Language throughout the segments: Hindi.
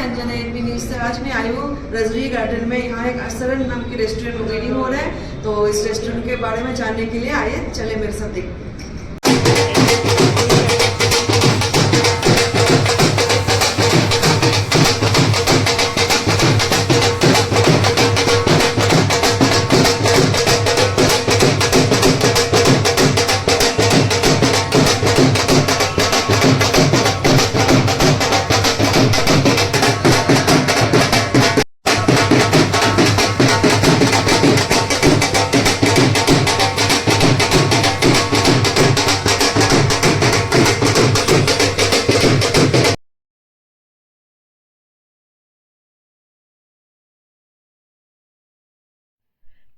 अंजना एनबी न्यूज़ से। आज मैं आई हूँ रजरी गार्डन में। यहाँ एक असरन नाम की रेस्टोरेंट ओपनिंग हो रहा है, तो इस रेस्टोरेंट के बारे में जानने के लिए आइए, चले मेरे साथ देखते हैं।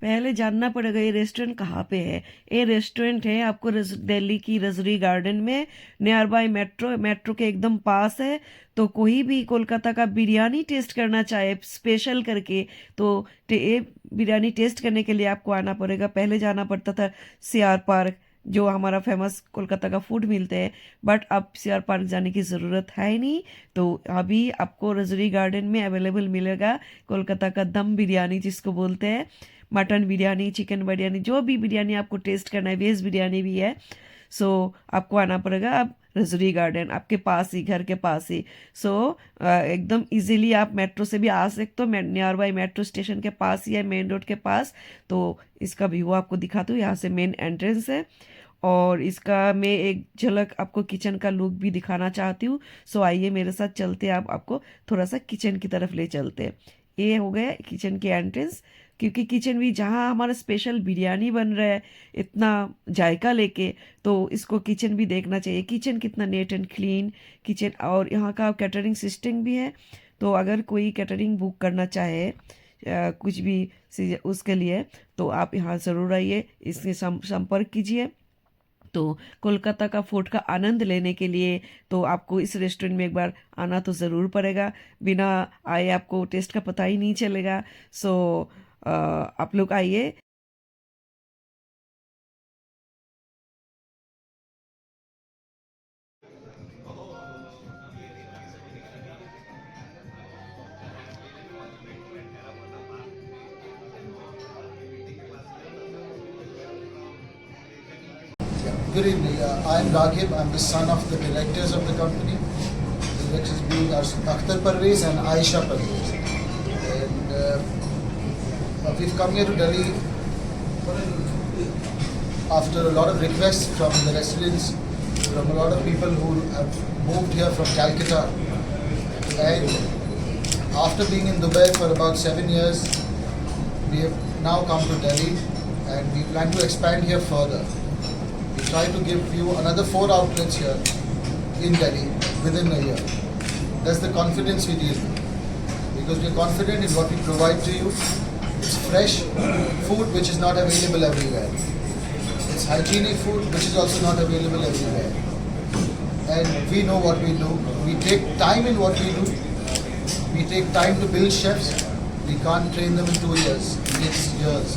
पहले जानना पड़ेगा ये रेस्टोरेंट कहाँ पे है। ये रेस्टोरेंट है आपको दिल्ली की रजरी गार्डन में, नियर बाय मेट्रो के एकदम पास है। तो कोई भी कोलकाता का बिरयानी टेस्ट करना चाहे स्पेशल करके, तो ये बिरयानी टेस्ट करने के लिए आपको आना पड़ेगा। पहले जाना पड़ता था सीआर पार्क, जो हमारा फेमस कोलकाता का फूड मिलते हैं, बट अब सीआर पार्क जाने की ज़रूरत है नहीं। तो अभी आपको रजरी गार्डन में अवेलेबल मिलेगा कोलकाता का दम बिरयानी, जिसको बोलते हैं मटन बिरयानी, चिकन बिरयानी, जो भी बिरयानी आपको टेस्ट करना है, वेज बिरयानी भी है। सो आपको आना पड़ेगा अब रजरी गार्डन, आपके पास ही, घर के पास ही। सो एकदम इजीली आप मेट्रो से भी आ सकते हो, नियर बाय मेट्रो स्टेशन के पास ही है, मेन रोड के पास। तो इसका व्यू आपको दिखाती हूँ। यहाँ से मेन एंट्रेंस है, और इसका मैं एक झलक आपको किचन का लुक भी दिखाना चाहती हूँ। सो आइए मेरे साथ चलते हैं, आप आपको थोड़ा सा किचन की तरफ ले चलते हैं। ये हो गया किचन की एंट्रेंस, क्योंकि किचन भी जहाँ हमारा स्पेशल बिरयानी बन रहा है इतना जायका लेके, तो इसको किचन भी देखना चाहिए। किचन कितना नीट एंड क्लीन किचन, और यहाँ का कैटरिंग सिस्टम भी है। तो अगर कोई कैटरिंग बुक करना चाहे कुछ भी उसके लिए, तो आप यहाँ ज़रूर आइए, इससे संपर्क कीजिए। तो कोलकाता का फूड का आनंद लेने के लिए तो आपको इस रेस्टोरेंट में एक बार आना तो ज़रूर पड़ेगा। बिना आए आपको टेस्ट का पता ही नहीं चलेगा। सो आप लोग आइए। Good evening. I am Raghib. I am the son of the directors of the company. The directors being Akhtar Parvez and Aisha Parvez. And we've come here to Delhi after a lot of requests from the residents, from a lot of people who have moved here from Calcutta. And after being in Dubai for about 7 years, we have now come to Delhi, and we plan to expand here further. We try to give you another 4 outlets here in Delhi within a year. That's the confidence we deal with, because we're confident in what we provide to you. It's fresh food which is not available everywhere. It's hygienic food which is also not available everywhere. And we know what we do. We take time in what we do. We take time to build chefs. We can't train them in 2 years. It takes years.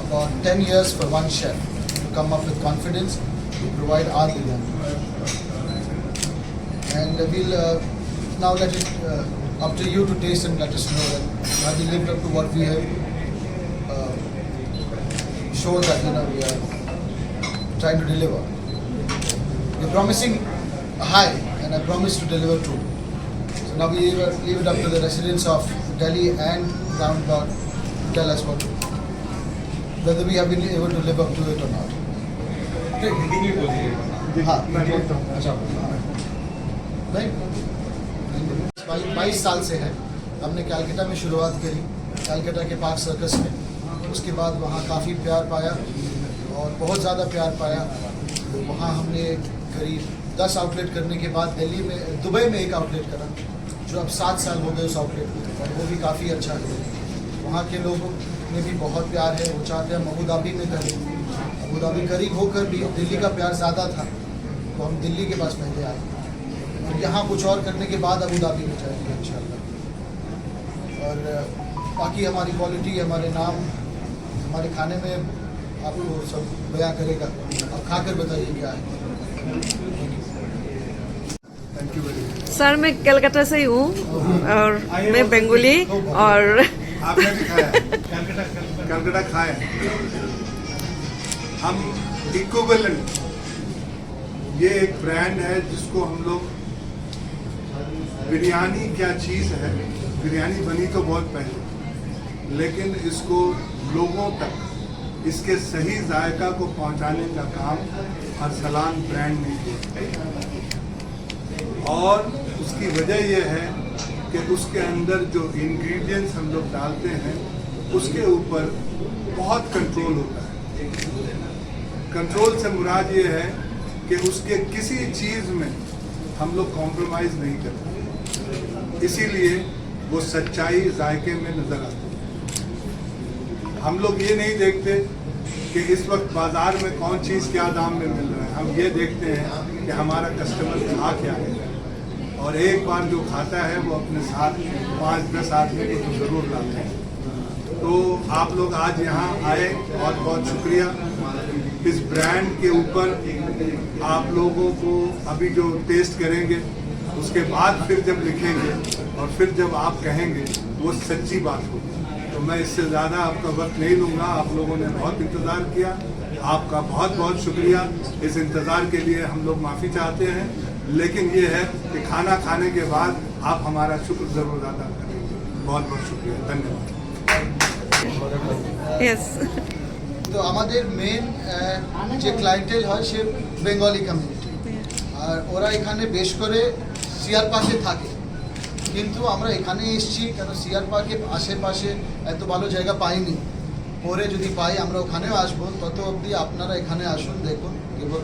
About 10 years for one chef to come up with confidence to provide our biryani. And we'll now let it up to you to taste and let us know that have we lived up to what we have shown that we are trying to deliver. We're promising high, and I promise to deliver too. So now we leave it up to the residents of Delhi and roundabout to tell us whether we have been able to live up to it or not. हाँ, अच्छा, नहीं, 22 साल से है। हमने कैलकाटा में शुरुआत करी, कैलकाटा के पार्क सर्कस में। उसके बाद वहाँ काफ़ी प्यार पाया और बहुत ज़्यादा प्यार पाया। तो वहाँ हमने करीब 10 आउटलेट करने के बाद दुबई में एक आउटलेट करा, जो अब 7 साल हो गए उस आउटलेट को, और वो भी काफ़ी अच्छा है। वहाँ के लोगों में भी बहुत प्यार है, वो चाहते हैं हम अबू धाबी में करें। अबू धाबी करीब होकर भी दिल्ली का प्यार ज़्यादा था, तो हम दिल्ली के पास पहले आए। तो यहाँ कुछ और करने के बाद अबू धाबी में जाएंगे इंशाल्लाह। और बाकी हमारी क्वालिटी, हमारे नाम, हमारे खाने में आपको सब बयां करेगा। अब खाकर बताइए क्या है। Thank you very much. Sir मैं कलकत्ता से हूँ और मैं बंगाली और आपने भी खाया कलकत्ता खाया। हम इक्विवेलेंट, ये एक ब्रांड है जिसको हम लोग, बिरयानी क्या चीज़ है, बिरयानी बनी तो बहुत पहले, लेकिन इसको लोगों तक इसके सही जायका को पहुंचाने का काम अरसलान ब्रांड ने किया। और उसकी वजह यह है कि उसके अंदर जो इंग्रेडिएंट्स हम लोग डालते हैं उसके ऊपर बहुत कंट्रोल होता है। कंट्रोल से मुराद ये है कि उसके किसी चीज़ में हम लोग कॉम्प्रोमाइज़ नहीं करते, इसीलिए वो सच्चाई जायके में नज़र आती है। हम लोग ये नहीं देखते कि इस वक्त बाज़ार में कौन चीज़ क्या दाम में मिल रहा है, हम ये देखते हैं कि हमारा कस्टमर खा क्या है, और एक बार जो खाता है वो अपने साथ 5-10 आदमी को तो ज़रूर लाते हैं। तो आप लोग आज यहाँ आए, बहुत बहुत शुक्रिया। इस ब्रांड के ऊपर आप लोगों को अभी जो टेस्ट करेंगे उसके बाद फिर जब लिखेंगे और फिर जब आप कहेंगे वो सच्ची बात होगी। तो मैं इससे ज़्यादा आपका वक्त नहीं लूँगा, आप लोगों ने बहुत इंतज़ार किया, आपका बहुत बहुत शुक्रिया। इस इंतज़ार के लिए हम लोग माफ़ी चाहते हैं, लेकिन ये है कि खाना खाने के बाद आप हमारा शुक्र ज़रूर अदा करेंगे। बहुत बहुत शुक्रिया, धन्यवाद। यस তো আমাদের মেন যে ক্লায়েন্টেল হয় সে বেঙ্গলি কমিউনিটি, আর ওরা এখানে বেশ করে সিআর পার্কে থাকে। কিন্তু আমরা এখানে এসেছি কেন, সিআর পার্কের আশেপাশে এত ভালো জায়গা পাইনি, পরে যদি পাই আমরা ওখানেও আসবো। তত অবধি আপনারা এখানে আসুন, দেখুন কেবল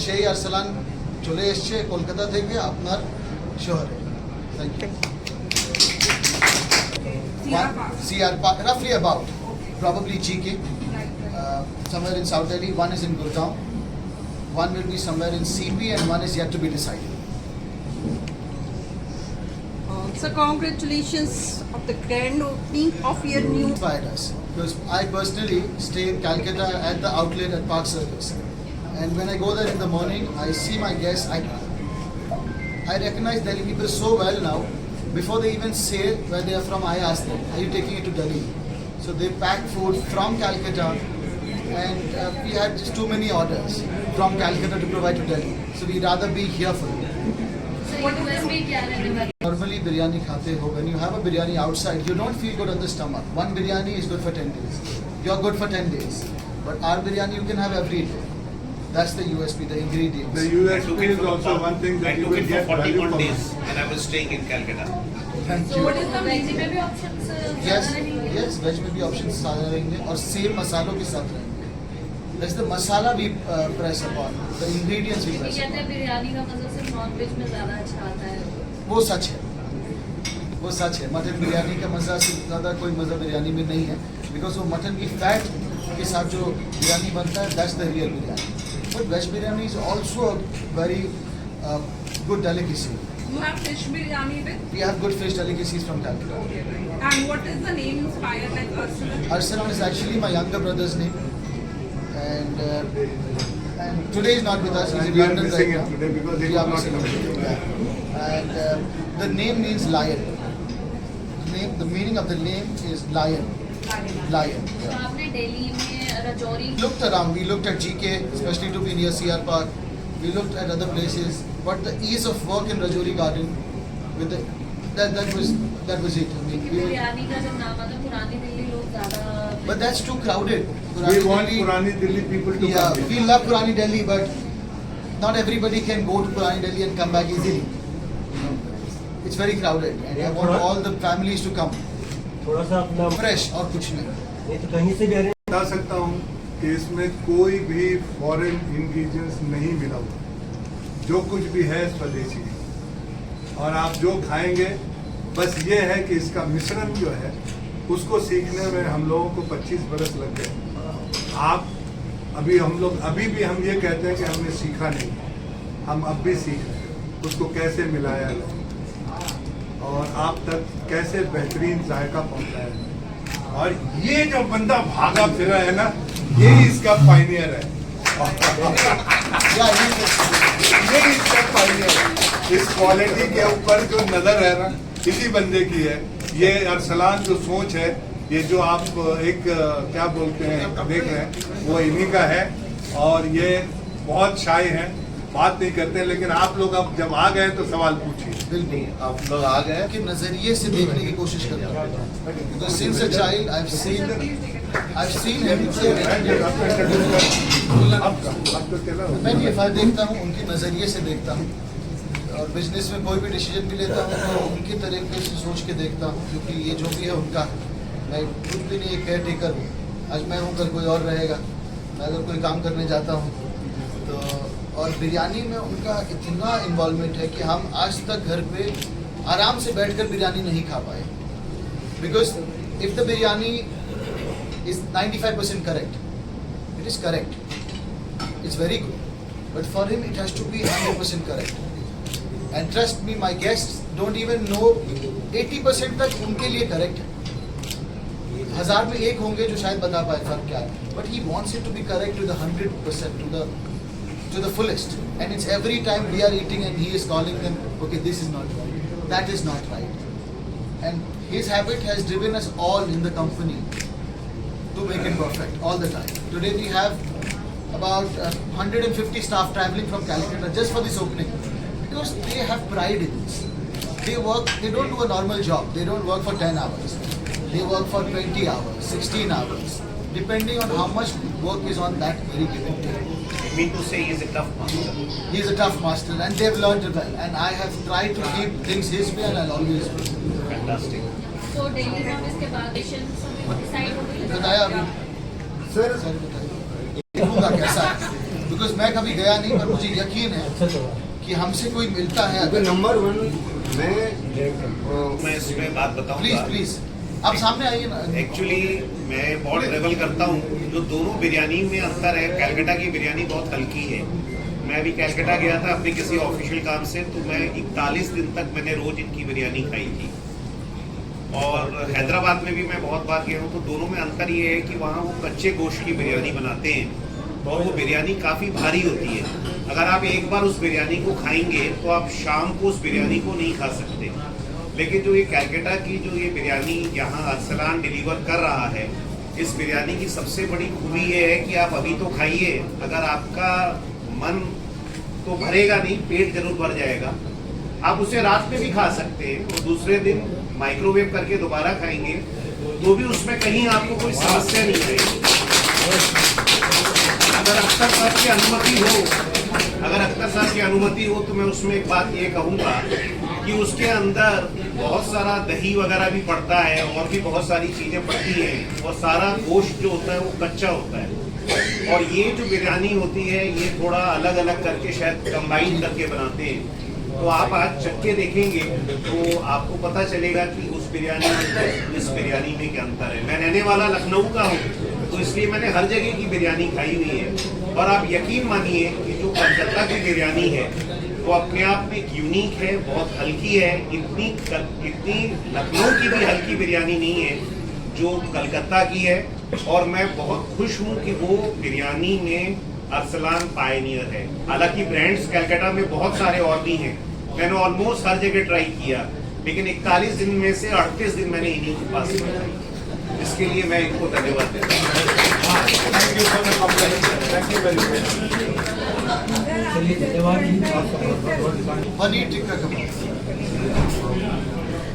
সেই আরসালান চলে এসছে কলকাতা থেকে আপনার শহরে। Thank you. CR Park, roughly about, probably GK, somewhere in South Delhi. One is in Gurgaon, one will be somewhere in CP, and one is yet to be decided. So congratulations of the grand opening of your new. Inspired us because I personally stay in Calcutta at the outlet at Park Circus, and when I go there in the morning, I see my guests. I recognize Delhi people so well now. Before they even say where they are from, I ask them, "Are you taking it to Delhi?" So they pack food from Calcutta, and we had just too many orders from Calcutta to provide to Delhi. So we rather be here for it. Normally biryani khate ho, when you have a biryani outside, you don't feel good on the stomach. One biryani is good for 10 days. You're good for 10 days. But our biryani you can have every day. That's the USP, the ingredients. The USP is also one thing that you will get for value 41 for days money. and I was staying in Calcutta. Thank So you. what is the veg में भी options Yes, yes, veg में भी options सारे रहेंगे और same मसालों के साथ रहेंगे. That's the masala we press upon, the ingredients we press कहते हैं upon. बिरयानी का मजा सिर्फ नॉन वेज में ज्यादा अच्छा आता है। वो सच है, वो सच है। मटन बिरयानी का मज़ा से ज़्यादा कोई मज़ा बिरयानी में नहीं है, बिकॉज वो मटन की फैट के साथ जो बिरयानी बनता है, that's the real biryani. But veg biryani is also a very good delicacy. You have fish biryani with, We have good fish delicacies from Calcutta. and what is the name inspired like Arsalan? Arsalan is actually my younger brother's name, and today is not with us. He's And in we are London missing right him now. today because he Yeah, could not missing come. him. Yeah. And the name means lion. The meaning of the name is lion. Lion. तो Yeah. आपने दिल्ली में Rajouri Looked around. We looked at GK, especially to be near CR Park. We looked at other places, but the ease of work in Rajouri Garden, with that was it. I mean, biryani का जब नाम आता है पुरानी दिल्ली लोग ज्यादा but that's too crowded. We want Delhi- Purani Delhi people to Yeah, come we here. love Purani Delhi, but not everybody can go to Purani Delhi and come back easily. It's very crowded, and I want all the families to come. थोड़ा सा अपना Fresh और कुछ नहीं. ये तो कहीं से भी अरेंज बता सकता हूँ कि इसमें कोई भी फॉरेन इंग्रेडिएंट्स नहीं मिला हुआ, जो कुछ भी है स्वदेशी है। और आप जो खाएंगे बस ये है कि इसका मिश्रण जो है उसको सीखने में हम लोगों को 25 बरस लग गए। आप अभी भी हम ये कहते हैं कि हमने सीखा नहीं, हम अब भी सीख रहे हैं उसको कैसे मिलाया जाए और आप तक कैसे बेहतरीन जायका पहुंचाया जाए। और ये जो बंदा भागा फिरा है ना, ये इसका पायनियर है। Yeah, ये भी स्टेप आई है। इस क्वालिटी के ऊपर जो नजर है ना, इसी बंदे की है। ये अरसलान जो सोच है, ये जो आप एक क्या बोलते हैं देख रहे हैं, वो इन्हीं का है। और ये बहुत शाय हैं, बात नहीं करते, लेकिन आप लोग अब जब आ गए तो सवाल पूछिए। बिल्कुल, आप लोग आ गए कि नजरिए से देखने की कोशिश करता हूँ। Because since a child, I've seen him. अब तो चलो मैं भी एफआई देखता हूँ, उनके नजरिए से देखता हूँ। और बिजनेस में कोई भी डिसीजन भी लेता हूँ तो उनके तरीके से सोच के देखता हूँ, क्योंकि ये जो भी है उनका, मैं खुद भी नहीं एक केयर टेकर हूँ। आज मैं हूँ, कल कोई और रहेगा। मैं अगर कोई काम करने जाता हूँ तो, और बिरयानी में उनका इतना इन्वॉल्वमेंट है कि हम आज तक घर पे आराम से बैठकर बिरयानी नहीं खा पाए। Because if the biryani is 95% correct, it is correct, it's very good, but for him it has to be 100% correct. And trust me, my guest don't even know 80% तक उनके लिए करेक्ट है। 1000 में एक होंगे जो शायद बता पाए फर्क क्या है, but he wants it to be correct to the 100%, to the fullest. And it's every time we are eating and he is calling them, okay, this is not right, that is not right. And his habit has driven us all in the company to make it perfect all the time. Today we have about 150 staff traveling from Calcutta just for this opening, because they have pride in this. They don't do a normal job. They don't work for 10 hours. They work for 20 hours, 16 hours, depending on how much work is on that very given day. mean to say he's a tough master. He is a tough master, and they've learned it well. And I have tried to keep things his way, and I'll always do. Fantastic. तो डेली में इसके बाद डिसाइड हो गई बताया अभी सर सर बताइए देखूंगा कैसा है, बिकॉज मैं कभी गया नहीं, पर मुझे यकीन है कि हमसे कोई मिलता है अगर। नंबर 1 मैं इसमें बात बताऊंगा। प्लीज प्लीज आप सामने आइए ना। एक्चुअली मैं बहुत ट्रेवल करता हूँ, जो दोनों बिरयानी में अंतर है। कलकत्ता की बिरयानी बहुत हल्की है। मैं अभी कलकत्ता गया था अपने किसी ऑफिशियल काम से, तो मैं 41 दिन तक मैंने रोज इनकी बिरयानी खाई थी। और हैदराबाद में भी मैं बहुत बार गया हूँ, तो दोनों में अंतर ये है कि वहाँ वो कच्चे गोश्त की बिरयानी बनाते हैं और वो बिरयानी काफ़ी भारी होती है। अगर आप एक बार उस बिरयानी को खाएंगे तो आप शाम को उस बिरयानी को नहीं खा सकते। लेकिन जो ये कलकत्ता की जो ये बिरयानी यहाँ अरसलान डिलीवर कर रहा है, इस बिरयानी की सबसे बड़ी खूबी ये है कि आप अभी तो खाइए, अगर आपका मन तो भरेगा नहीं, पेट जरूर भर जाएगा। आप उसे रात में भी खा सकते हैं और दूसरे दिन माइक्रोवेव करके दोबारा खाएंगे तो भी उसमें कहीं आपको कोई समस्या नहीं रहेगी। अगर अख्तर साहब की अनुमति हो तो मैं उसमें एक बात ये कहूँगा कि उसके अंदर बहुत सारा दही वगैरह भी पड़ता है और भी बहुत सारी चीज़ें पड़ती हैं, और सारा गोश्त जो होता है वो कच्चा होता है। और ये जो बिरयानी होती है ये थोड़ा अलग अलग करके शायद कंबाइन करके बनाते हैं। तो आप आज चख के देखेंगे तो आपको पता चलेगा कि उस बिरयानी में इस बिरयानी में क्या अंतर है। मैं रहने वाला लखनऊ का हूँ, तो इसलिए मैंने हर जगह की बिरयानी खाई हुई है। और आप यकीन मानिए कि जो कलकत्ता की बिरयानी है वो अपने आप में यूनिक है, बहुत हल्की है। इतनी लखनऊ की भी हल्की बिरयानी नहीं है जो कलकत्ता की है। और मैं बहुत खुश हूँ कि वो बिरयानी में अरसलान पायनियर है। हालांकि ब्रांड्स कलकत्ता में बहुत सारे और भी हैं, मैंने ऑलमोस्ट हर जगह ट्राई किया, लेकिन 41 दिन में से 38 दिन मैंने इन्हीं के पास खाई। इसके लिए मैं इनको धन्यवाद देता हूँ। पनीर टिक्का कबाब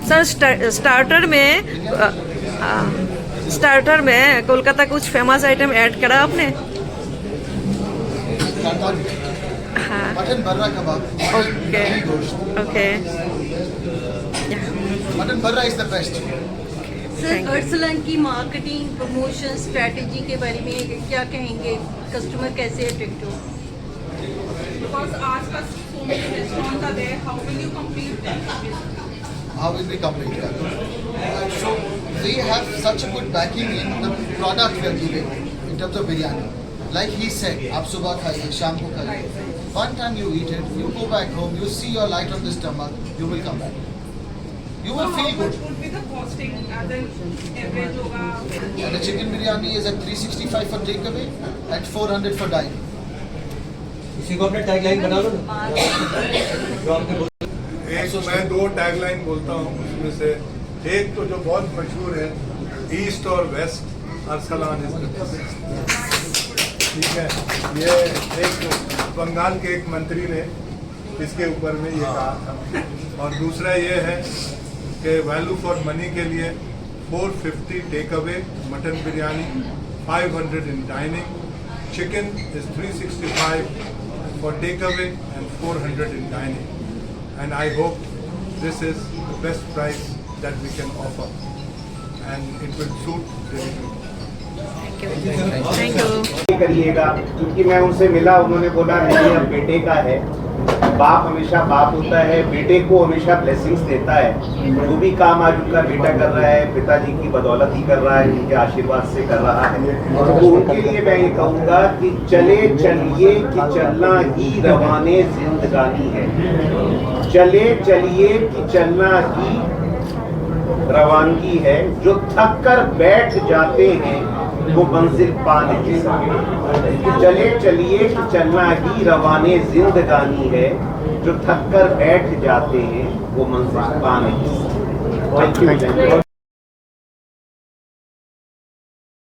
सर, स्टार्टर में कोलकाता कुछ फेमस आइटम ऐड करा आपने? हाँ, mutton Barra kebab, okay okay, mutton Barra is the best. Sir, Arsalan की मार्केटिंग प्रमोशन स्ट्रेटजी के बारे में क्या कहेंगे? कस्टमर कैसे अट्रैक्ट हो? Because आसपास so many restaurants are there, how will you compete them? How will we complete that? So we have such a good backing in the product we are giving in terms of biryani. Like he said, आप सुबह खाइए, शाम को खाइए. One time you eat it, you go back home, you see your light on the stomach, you will come back. You will feel good. What would be the costing and then average होगा? And the chicken biryani is at 365 for takeaway and 400 for dine. किसी को अपना टैगलाइन बना लो ना जो आपने बोला। एक मैं 2 टैगलाइन बोलता हूँ, उसमें से एक तो जो बहुत मशहूर है, ईस्ट और west Arsalan is the best. ठीक है, ये एक बंगाल के एक मंत्री ने इसके ऊपर में ये कहा था। और दूसरा ये है कि वैल्यू फॉर मनी के लिए 450 take away mutton biryani, 500 in dining, chicken is 365 for takeaway and 400 in dining, and I hope this is the best price that we can offer and it will suit the thank you. करिएगा, क्योंकि मैं उनसे मिला, उन्होंने बोला नहीं अब बेटे का है, बाप हमेशा बाप होता है, बेटे को हमेशा ब्लेसिंग्स देता है। जो भी काम आज उनका बेटा कर रहा है पिताजी की बदौलत ही कर रहा है, उनके आशीर्वाद से कर रहा है। तो उनके लिए मैं ये कहूँगा कि चले चलिए कि चलना ही रवाने जिंदगानी है, चले चलिए कि चलना ही रवानगी है, जो थक कर बैठ जाते हैं वो मंजिल पा नहीं सकते। चले चलिए कि चलना ही रवाने जिंदगानी है, जो थक कर बैठ जाते हैं वो मंजिल पा नहीं सकते।